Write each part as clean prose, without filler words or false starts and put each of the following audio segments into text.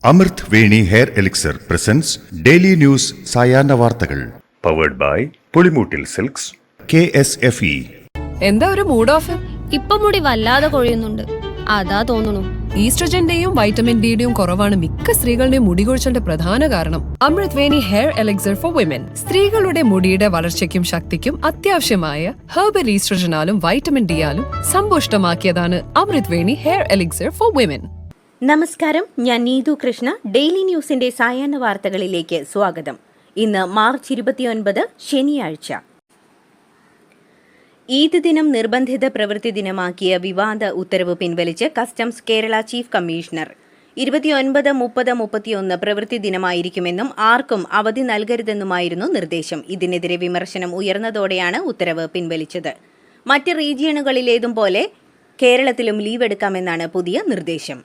അമൃത് Veni hair elixir presents daily news സായാഹ്ന വാർത്തകൾ powered by Pulimoottil silks KSFE. എന്താ ഒരു മൂഡ് ഓഫ്? ഇപ്പൊ മുടി വല്ലാതെ കൊഴിയുന്നുണ്ട്, അതാ തോന്നുന്നു. ഈസ്ട്രജന്റെയും വൈറ്റമിൻ ഡിയുടെയും കുറവാണ് മിക്ക സ്ത്രീകളുടെയും മുടി കൊഴിച്ചിലിന്റെ പ്രധാന കാരണം. അമൃത് Veni hair elixir for women സ്ത്രീകളുടെ മുടിയുടെ വളർച്ചയ്ക്കും ശക്തിക്കും അത്യാവശ്യമായ herbal ഈസ്ട്രജനാലും vitamin ഡിയാലും സമ്പുഷ്ടമാക്കിയതാണ് Amrit Veni hair elixir for women. നമസ്കാരം, ഞാൻ നീതു കൃഷ്ണ. ഡെയിലി ന്യൂസിന്റെ സായാഹ്ന വാർത്തകളിലേക്ക് സ്വാഗതം. ഇന്ന് മാർച്ച് 29 ശനിയാഴ്ച. ഈദ് ദിനം നിർബന്ധിത പ്രവൃത്തി ദിനമാക്കിയ വിവാദ ഉത്തരവ് പിൻവലിച്ച് കസ്റ്റംസ് കേരള ചീഫ് കമ്മീഷണർ. 29, 30, 31 പ്രവൃത്തി ദിനമായിരിക്കുമെന്നും ആർക്കും അവധി നൽകരുതെന്നുമായിരുന്നു നിർദ്ദേശം. ഇതിനെതിരെ വിമർശനം ഉയർന്നതോടെയാണ് ഉത്തരവ് പിൻവലിച്ചത്. മറ്റ് റീജിയണുകളിലേതും പോലെ കേരളത്തിലും ലീവ് എടുക്കാമെന്നാണ് പുതിയ നിർദ്ദേശം.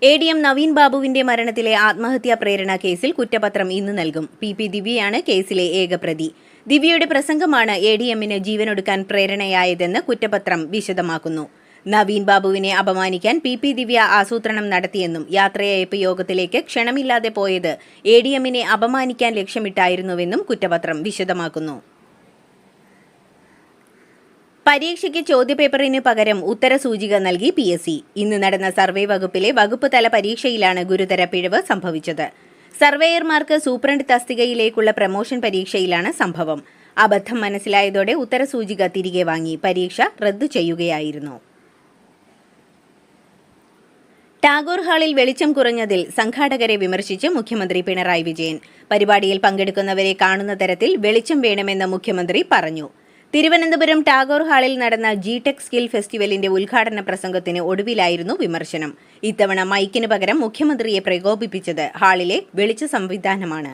ADM നവീൻ ബാബുവിന്റെ മരണത്തിലെ ആത്മഹത്യാ പ്രേരണ കേസിൽ കുറ്റപത്രം ഇന്ന് നൽകും. PP ദിവ്യയാണ് കേസിലെ ഏക പ്രതി. ദിവ്യയുടെ പ്രസംഗമാണ് ADMന് ജീവനൊടുക്കാൻ പ്രേരണയായതെന്ന് കുറ്റപത്രം വിശദമാക്കുന്നു. നവീൻ ബാബുവിനെ അപമാനിക്കാൻ PP ദിവ്യ ആസൂത്രണം നടത്തിയെന്നും യാത്രയയപ്പ് യോഗത്തിലേക്ക് ക്ഷണമില്ലാതെ പോയത് ADMനെ അപമാനിക്കാൻ ലക്ഷ്യമിട്ടായിരുന്നുവെന്നും കുറ്റപത്രം വിശദമാക്കുന്നു. പരീക്ഷയ്ക്ക് ചോദ്യപേപ്പറിന് പകരം ഉത്തരസൂചിക നൽകി PSC. ഇന്ന് നടന്ന സർവേ വകുപ്പിലെ വകുപ്പ് തല പരീക്ഷയിലാണ് ഗുരുതര പിഴവ് സംഭവിച്ചത്. സർവേയർമാർക്ക് സൂപ്രണ്ട് തസ്തികയിലേക്കുള്ള പ്രമോഷൻ പരീക്ഷയിലാണ് സംഭവം. അബദ്ധം മനസ്സിലായതോടെ ഉത്തരസൂചിക തിരികെ വാങ്ങി പരീക്ഷ റദ്ദു ചെയ്യുകയായിരുന്നു. ടാഗോർ ഹാളിൽ വെളിച്ചം കുറഞ്ഞതിൽ സംഘാടകരെ വിമർശിച്ച് മുഖ്യമന്ത്രി പിണറായി വിജയൻ. പരിപാടിയിൽ പങ്കെടുക്കുന്നവരെ കാണുന്ന തരത്തിൽ വെളിച്ചം വേണമെന്ന് മുഖ്യമന്ത്രി പറഞ്ഞു. തിരുവനന്തപുരം ടാഗോർ ഹാളിൽ നടന്ന GTech സ്കിൽ ഫെസ്റ്റിവലിന്റെ ഉദ്ഘാടന പ്രസംഗത്തിന് ഒടുവിലായിരുന്നു വിമർശനം. ഇത്തവണ മൈക്കിന് പകരം മുഖ്യമന്ത്രിയെ പ്രകോപിപ്പിച്ചത് ഹാളിലെ വെളിച്ച സംവിധാനമാണ്.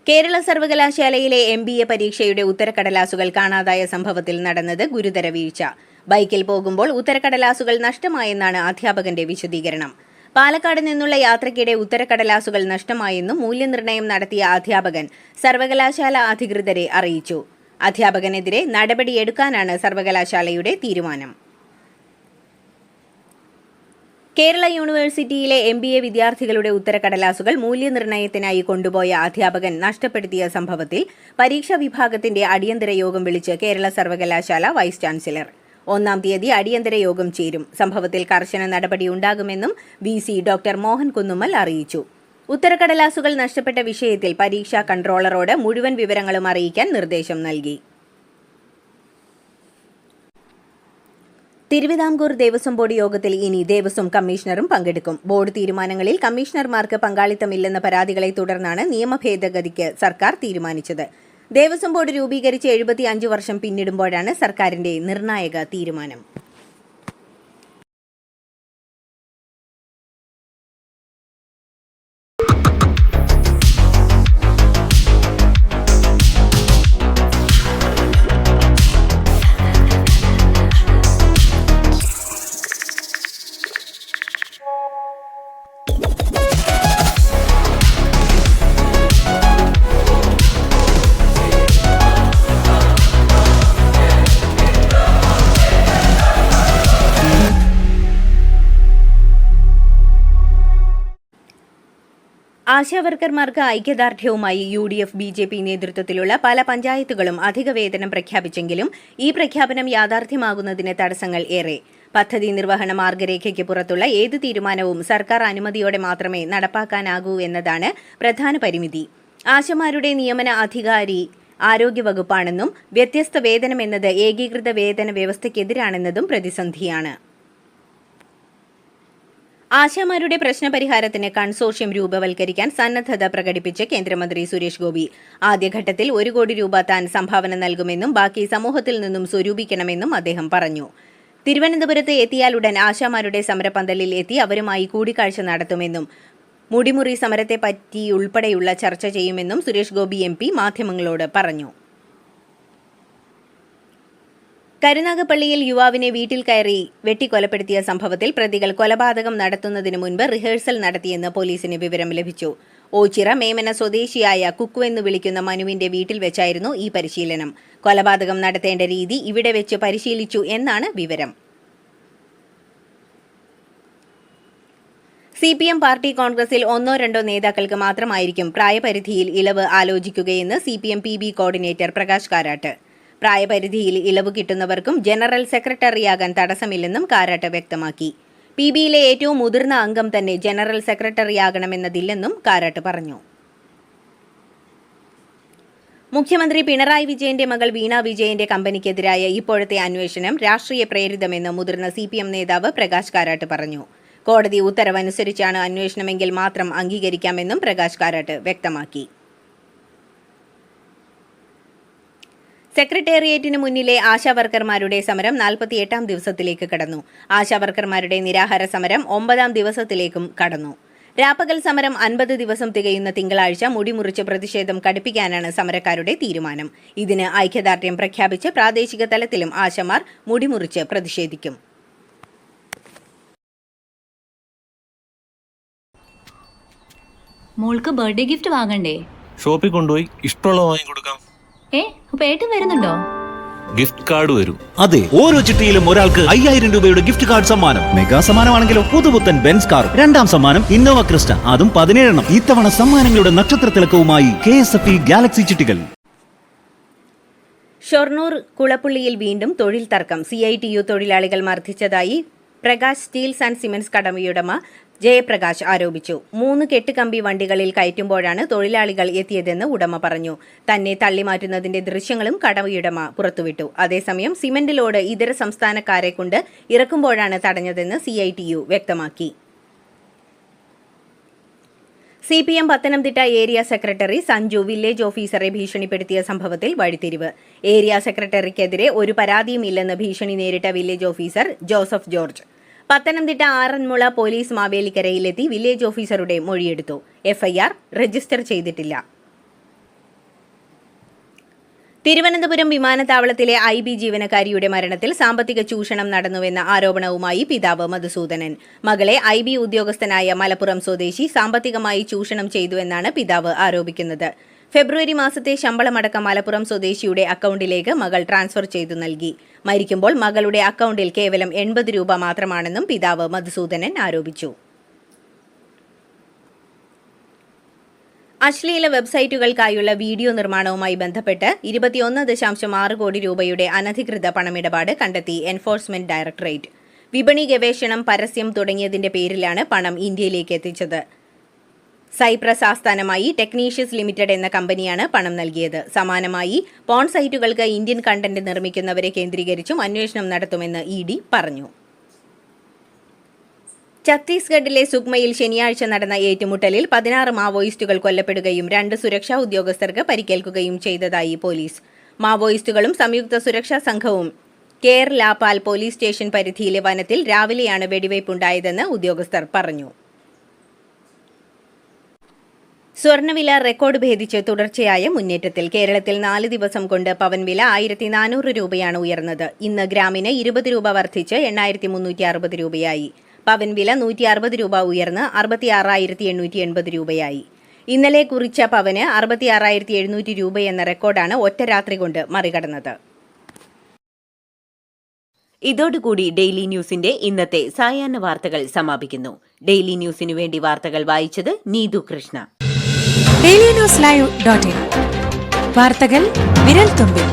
കേരള സർവകലാശാലയിലെ MBA പരീക്ഷയുടെ ഉത്തരക്കടലാസുകൾ കാണാതായ സംഭവത്തിൽ നടന്നത് ഗുരുതര വീഴ്ച. ബൈക്കിൽ പോകുമ്പോൾ ഉത്തരക്കടലാസുകൾ നഷ്ടമായെന്നാണ് അധ്യാപകന്റെ വിശദീകരണം. പാലക്കാട് നിന്നുള്ള യാത്രയ്ക്കിടെ ഉത്തരക്കടലാസുകൾ നഷ്ടമായെന്നും മൂല്യനിർണ്ണയം നടത്തിയ അധ്യാപകൻ സർവകലാശാല അധികൃതരെ അറിയിച്ചു. അധ്യാപകനെതിരെ നടപടിയെടുക്കാനാണ് സർവകലാശാലയുടെ തീരുമാനം. കേരള യൂണിവേഴ്സിറ്റിയിലെ MBA വിദ്യാർത്ഥികളുടെ ഉത്തരക്കടലാസുകൾ മൂല്യനിർണ്ണയത്തിനായി കൊണ്ടുപോയ അധ്യാപകൻ നഷ്ടപ്പെടുത്തിയ സംഭവത്തിൽ പരീക്ഷാ വിഭാഗത്തിന്റെ അടിയന്തര യോഗം വിളിച്ച് കേരള സർവകലാശാല വൈസ് ചാൻസലർ. 1-ാം തീയതി അടിയന്തര യോഗം ചേരും. സംഭവത്തിൽ കർശന നടപടിയുണ്ടാകുമെന്നും VC ഡോക്ടർ മോഹൻ കുന്നുമ്മൽ അറിയിച്ചു. ഉത്തരക്കടലാസുകൾ നഷ്ടപ്പെട്ട വിഷയത്തിൽ പരീക്ഷാ കൺട്രോളറോട് മുഴുവൻ വിവരങ്ങളും അറിയിക്കാൻ നിർദ്ദേശം നൽകി. തിരുവിതാംകൂർ ദേവസ്വം ബോർഡ് യോഗത്തിൽ ഇനി ദേവസ്വം കമ്മീഷണറും പങ്കെടുക്കും. ബോർഡ് തീരുമാനങ്ങളിൽ കമ്മീഷണർമാർക്ക് പങ്കാളിത്തമില്ലെന്ന പരാതികളെ തുടർന്നാണ് നിയമ ഭേദഗതിക്ക് സർക്കാർ തീരുമാനിച്ചത്. ദേവസ്വം ബോർഡ് രൂപീകരിച്ച് 75 വർഷം പിന്നിടുമ്പോഴാണ് സർക്കാരിന്റെ നിർണായക തീരുമാനം. ആശാവർക്കർമാർക്ക് ഐക്യദാർഢ്യവുമായി UDF BJP നേതൃത്വത്തിലുള്ള പല പഞ്ചായത്തുകളും അധിക വേതനം പ്രഖ്യാപിച്ചെങ്കിലും ഈ പ്രഖ്യാപനം യാഥാർത്ഥ്യമാകുന്നതിന് തടസ്സങ്ങൾ ഏറെ. പദ്ധതി നിർവഹണ മാർഗരേഖയ്ക്ക് പുറത്തുള്ള ഏത് തീരുമാനവും സർക്കാർ അനുമതിയോടെ മാത്രമേ നടപ്പാക്കാനാകൂ എന്നതാണ് പ്രധാന പരിമിതി. ആശമാരുടെ നിയമന അധികാരി ആരോഗ്യവകുപ്പാണെന്നും വ്യത്യസ്ത വേതനമെന്നത് ഏകീകൃത വേതന വ്യവസ്ഥയ്ക്കെതിരാണെന്നതും പ്രതിസന്ധിയാണ്. ആശാമാരുടെ പ്രശ്നപരിഹാരത്തിന് കൺസോർഷ്യം രൂപവൽക്കരിക്കാൻ സന്നദ്ധത പ്രകടിപ്പിച്ച് കേന്ദ്രമന്ത്രി സുരേഷ് ഗോപി. ആദ്യഘട്ടത്തിൽ 1 കോടി രൂപ താൻ സംഭാവന നൽകുമെന്നും ബാക്കി സമൂഹത്തിൽ നിന്നും സ്വരൂപിക്കണമെന്നും അദ്ദേഹം പറഞ്ഞു. തിരുവനന്തപുരത്ത് എത്തിയാലുടൻ ആശാമാരുടെ സമരപന്തലിൽ എത്തി അവരുമായി കൂടിക്കാഴ്ച നടത്തുമെന്നും മുടിമുറി സമരത്തെപ്പറ്റിയുൾപ്പെടെയുള്ള ചർച്ച ചെയ്യുമെന്നും സുരേഷ് ഗോപി MP മാധ്യമങ്ങളോട് പറഞ്ഞു. കരുനാഗപ്പള്ളിയിൽ യുവാവിനെ വീട്ടിൽ കയറി വെട്ടിക്കൊലപ്പെടുത്തിയ സംഭവത്തിൽ പ്രതികൾ കൊലപാതകം നടത്തുന്നതിന് മുൻപ് റിഹേഴ്സൽ നടത്തിയെന്ന് പോലീസിന് വിവരം ലഭിച്ചു. ഓച്ചിറ മേമന സ്വദേശിയായ കുക്കു എന്ന് വിളിക്കുന്ന മനുവിന്റെ വീട്ടിൽ വെച്ചായിരുന്നു ഈ പരിശീലനം. കൊലപാതകം നടത്തേണ്ട രീതി ഇവിടെ വെച്ച് പരിശീലിച്ചു എന്നാണ് വിവരം. CPM പാർട്ടി കോൺഗ്രസിൽ 1-2 നേതാക്കൾക്ക് മാത്രമായിരിക്കും പ്രായപരിധിയിൽ ഇളവ് ആലോചിക്കുകയെന്ന് CPM PB coordinator Prakash Karat. പ്രായപരിധിയിൽ ഇളവ് കിട്ടുന്നവർക്കും ജനറൽ സെക്രട്ടറിയാകാൻ തടസ്സമില്ലെന്നും കാരാട്ട് വ്യക്തമാക്കി. PBയിലെ ഏറ്റവും മുതിർന്ന അംഗം തന്നെ ജനറൽ സെക്രട്ടറിയാകണമെന്നതില്ലെന്നും കാരാട്ട് പറഞ്ഞു. മുഖ്യമന്ത്രി പിണറായി വിജയന്റെ മകൾ വീണ വിജയന്റെ കമ്പനിക്കെതിരായ ഇപ്പോഴത്തെ അന്വേഷണം രാഷ്ട്രീയ പ്രേരിതമെന്ന് മുതിർന്ന CPM നേതാവ് പ്രകാശ് കാരാട്ട് പറഞ്ഞു. കോടതി ഉത്തരവനുസരിച്ചാണ് അന്വേഷണമെങ്കിൽ മാത്രം അംഗീകരിക്കാമെന്നും പ്രകാശ് കാരാട്ട് വ്യക്തമാക്കി. സെക്രട്ടേറിയറ്റിന് മുന്നിലെ ആശാവർക്കർമാരുടെ സമരം 48ാം ദിവസത്തിലേക്ക് കടന്നു. ആശാവർക്കർമാരുടെ നിരാഹാര സമരം 9ാം ദിവസത്തിലേക്കും കടന്നു. രാപ്പകൽ സമരം 50 ദിവസം തികയുന്ന തിങ്കളാഴ്ച മുടിമുറിച്ച് പ്രതിഷേധം കടുപ്പിക്കാനാണ് സമരക്കാരുടെ തീരുമാനം. ഇതിന് ഐക്യദാർഢ്യം പ്രഖ്യാപിച്ച് പ്രാദേശിക തലത്തിലും ആശമാർ മുടിമുറിച്ച് പ്രതിഷേധിക്കും. മോൾക്ക് ബർത്ത്ഡേ ഗിഫ്റ്റ് വാങ്ങണ്ടേ? ഷോപ്പിൽ കൊണ്ടുപോയി ഇഷ്ടമുള്ളത് വാങ്ങി കൊടുക്കാം. അപ്പൊ ഏട്ടൻ വരുന്നുണ്ടോ? ഗിഫ്റ്റ് കാർഡ് വരും. അതെ, ഓരോ ചിട്ടിയിലും ഒരാൾക്ക് 5000 രൂപയുടെ ഗിഫ്റ്റ് കാർഡ് സമ്മാനം. മെഗാ സമ്മാനമാണെങ്കിലോ പുതുപുത്തൻ ബെൻസ് കാർ. 2ാം സമ്മാനം ഇന്നോവ ക്രിസ്റ്റ, അതും 17 ഇത്തവണ സമ്മാനങ്ങളുടെ നക്ഷത്ര തിളക്കവുമായി KSFE ഗാലക്സി ചിട്ടികൾ. ഷൊർണൂർ കുളപ്പുള്ളിയിൽ വീണ്ടും തൊഴിൽ തർക്കം. CITU തൊഴിലാളികൾ മർദ്ദിച്ചതായി പ്രകാശ് സ്റ്റീൽസ് ആൻഡ് സിമന്റ്സ് കടമയുടമ ജയപ്രകാശ് ആരോപിച്ചു. 3 കെട്ടുകമ്പി വണ്ടികളിൽ കയറ്റുമ്പോഴാണ് തൊഴിലാളികൾ എത്തിയതെന്ന് ഉടമ പറഞ്ഞു. തന്നെ തള്ളിമാറ്റുന്നതിന്റെ ദൃശ്യങ്ങളും കടമയുടമ പുറത്തുവിട്ടു. അതേസമയം സിമന്റ് ലോഡ് ഇതര സംസ്ഥാനക്കാരെ കൊണ്ട് ഇറക്കുമ്പോഴാണ് തടഞ്ഞതെന്ന് CITU വ്യക്തമാക്കി. CPM Pathanamthitta area secretary Sanju village ഓഫീസറെ ഭീഷണിപ്പെടുത്തിയ സംഭവത്തിൽ വഴിത്തിരിവ്. ഏരിയ സെക്രട്ടറിക്കെതിരെ ഒരു പരാതിയും ഇല്ലെന്ന് ഭീഷണി നേരിട്ട village officer Joseph George Pathanamthitta Aranmula police മാവേലിക്കരയിലെത്തി വില്ലേജ് ഓഫീസറുടെ മൊഴിയെടുത്തു. FIR രജിസ്റ്റർ ചെയ്തിട്ടില്ല. തിരുവനന്തപുരം വിമാനത്താവളത്തിലെ IB ജീവനക്കാരിയുടെ മരണത്തിൽ സാമ്പത്തിക ചൂഷണം നടന്നുവെന്ന ആരോപണവുമായി പിതാവ് മധുസൂദനൻ. മകളെ IB ഉദ്യോഗസ്ഥനായ മലപ്പുറം സ്വദേശി സാമ്പത്തികമായി ചൂഷണം ചെയ്തുവെന്നാണ് പിതാവ് ആരോപിക്കുന്നത്. ഫെബ്രുവരി മാസത്തെ ശമ്പളമടക്കം മലപ്പുറം സ്വദേശിയുടെ അക്കൗണ്ടിലേക്ക് മകൾ ട്രാൻസ്ഫർ ചെയ്തു നൽകി. മരിക്കുമ്പോൾ മകളുടെ അക്കൗണ്ടിൽ കേവലം 80 രൂപ മാത്രമാണെന്നും പിതാവ് മധുസൂദനൻ ആരോപിച്ചു. അശ്ലീല വെബ്സൈറ്റുകൾക്കായുള്ള വീഡിയോ നിർമ്മാണവുമായി ബന്ധപ്പെട്ട് 21.6 കോടി രൂപയുടെ അനധികൃത പണമിടപാട് കണ്ടെത്തി എൻഫോഴ്സ്മെന്റ് ഡയറക്ടറേറ്റ്. വിപണി ഗവേഷണം, പരസ്യം തുടങ്ങിയതിന്റെ പേരിലാണ് പണം ഇന്ത്യയിലേക്ക് എത്തിച്ചത്. സൈപ്രസ് ആസ്ഥാനമായി ടെക്നീഷ്യസ് ലിമിറ്റഡ് എന്ന കമ്പനിയാണ് പണം നൽകിയത്. സമാനമായി പോൺ സൈറ്റുകൾക്ക് ഇന്ത്യൻ കണ്ടന്റ് നിർമ്മിക്കുന്നവരെ കേന്ദ്രീകരിച്ചും അന്വേഷണം നടത്തുമെന്ന് ED പറഞ്ഞു. ഛത്തീസ്ഗഡിലെ സുക്മയിൽ ശനിയാഴ്ച നടന്ന ഏറ്റുമുട്ടലിൽ 16 മാവോയിസ്റ്റുകൾ കൊല്ലപ്പെടുകയും 2 സുരക്ഷാ ഉദ്യോഗസ്ഥർക്ക് പരിക്കേൽക്കുകയും ചെയ്തതായി പോലീസ്. മാവോയിസ്റ്റുകളും സംയുക്ത സുരക്ഷാ സംഘവും കേർ ലാപാൽ പോലീസ് സ്റ്റേഷൻ പരിധിയിലെ വനത്തിൽ രാവിലെയാണ് വെടിവയ്പുണ്ടായതെന്ന് ഉദ്യോഗസ്ഥർ പറഞ്ഞു. സ്വർണ്ണവില റെക്കോർഡ് ഭേദിച്ച് തുടർച്ചയായ മുന്നേറ്റത്തിൽ. കേരളത്തിൽ 4 ദിവസം കൊണ്ട് പവൻ വില 1400 രൂപയാണ് ഉയർന്നത്. ഇന്ന് ഗ്രാമിന് 20 രൂപ വർദ്ധിച്ച് 8360 രൂപയായി. പവൻ വില 160 രൂപ ഉയർന്ന് 66,880 രൂപയായി. ഇന്നലെ കുറിച്ച പവന് 66,700 രൂപയെന്ന റെക്കോർഡാണ് ഒറ്റ രാത്രി കൊണ്ട് മറികടന്നത്. ഇതോടുകൂടി ഡെയിലി ന്യൂസിന്റെ ഇന്നത്തെ സായാഹ്ന വാർത്തകൾ സമാപിക്കുന്നു. ഡെയിലി ന്യൂസിനു വേണ്ടി വാർത്തകൾ വായിച്ചത് നീതു കൃഷ്ണ. DailyNewsLive.in വാർത്തകൾ വിരൽ തുമ്പിൽ.